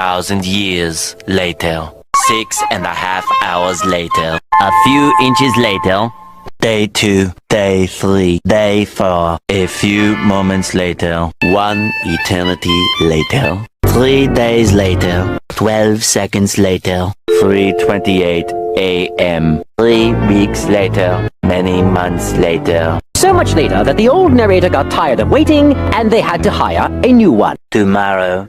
2,000 years later. 6.5 hours later. A few inches later. Day 2, day 3, day 4. A few moments later. 1 eternity later. 3 days later. 12 seconds later. 3:28 a.m. 3 weeks later. Many months later. So much later that the old narrator got tired of waiting and they had to hire a new one. Tomorrow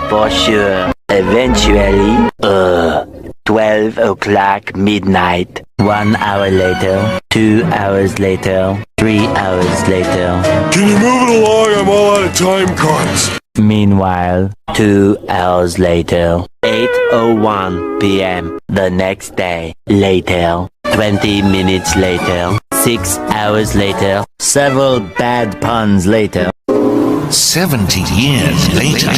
for sure. Eventually, 12 o'clock midnight. 1 hour later, 2 hours later, 3 hours later. Can you move it along? I'm all out of time cards. Meanwhile, 2 hours later, 8:01 p.m. the next day. Later, 20 minutes later, 6 hours later, several bad puns later. 70 years later.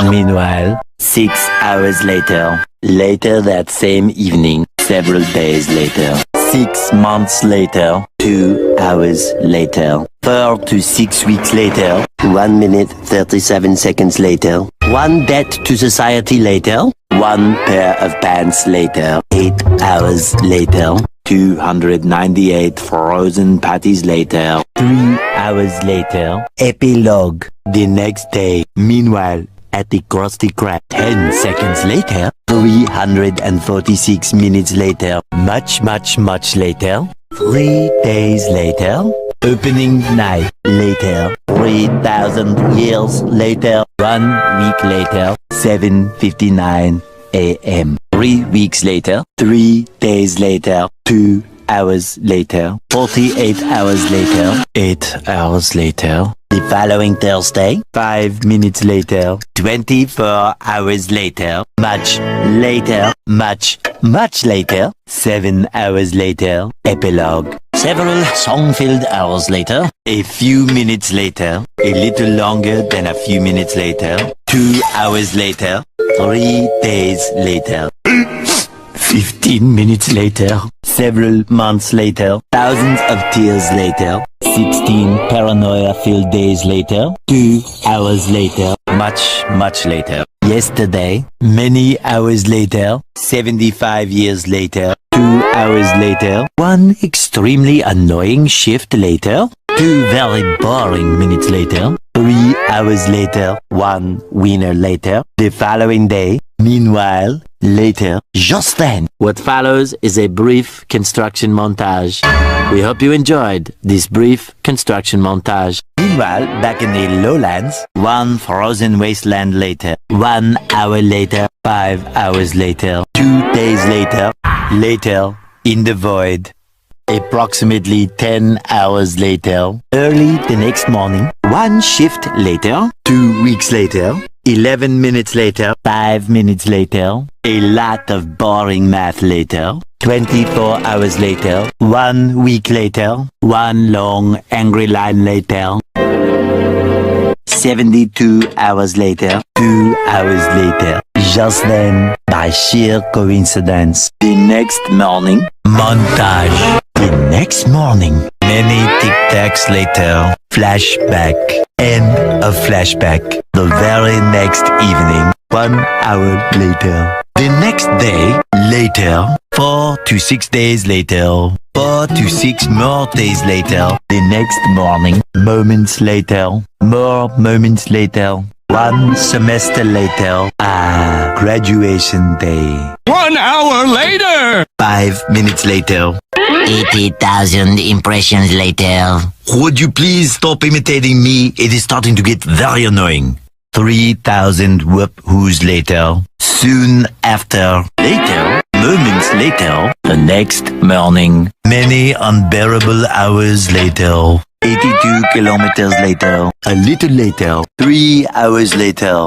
Meanwhile, 6 hours later, later that same evening, several days later, 6 months later, 2 hours later, 4 to 6 weeks later, 1 minute 37 seconds later, 1 debt to society later, 1 pair of pants later, 8 hours later, 298 frozen patties later, 3 hours later, epilogue, the next day. Meanwhile, at the Krusty Krab, 10 seconds later, 346 minutes later, much later, 3 days later, opening night later, 3,000 years later, 1 week later, 7:59 a.m. 3 weeks later, 3 days later, 2 hours later, 48 hours later, 8 hours later, the following Thursday, 5 minutes later, 24 hours later, much later, much later, 7 hours later, epilogue. Several song-filled hours later, a few minutes later, a little longer than a few minutes later, 2 hours later, 3 days later, 15 minutes later, several months later, thousands of tears later, 16 paranoia-filled days later, 2 hours later, much later. Yesterday, many hours later, 75 years later, 2 hours later, 1 extremely annoying shift later, 2 very boring minutes later, 3 hours later, 1 winner later, the following day. Meanwhile, later, just then. What follows is a brief construction montage. We hope you enjoyed this brief construction montage. Meanwhile, back in the lowlands, 1 frozen wasteland later, 1 hour later, 5 hours later, 2 days later, later, in the void. Approximately 10 hours later, early the next morning, 1 shift later, 2 weeks later, 11 minutes later, 5 minutes later, a lot of boring math later, 24 hours later, 1 week later, 1 long angry line later, 72 hours later, 2 hours later. Just then, by sheer coincidence, the next morning, montage. The next morning, many tic-tacs later, flashback, end of flashback. The very next evening, 1 hour later. The next day, later, 4 to 6 days later, 4 to 6 more days later. The next morning, moments later, more moments later. 1 semester later, graduation day. 1 hour later! 5 minutes later. 80,000 impressions later. Would you please stop imitating me? It is starting to get very annoying. 3,000 whoop-whoos later. Soon after. Later. Moments later. The next morning. Many unbearable hours later. 82 kilometers later. A little later. 3 hours later.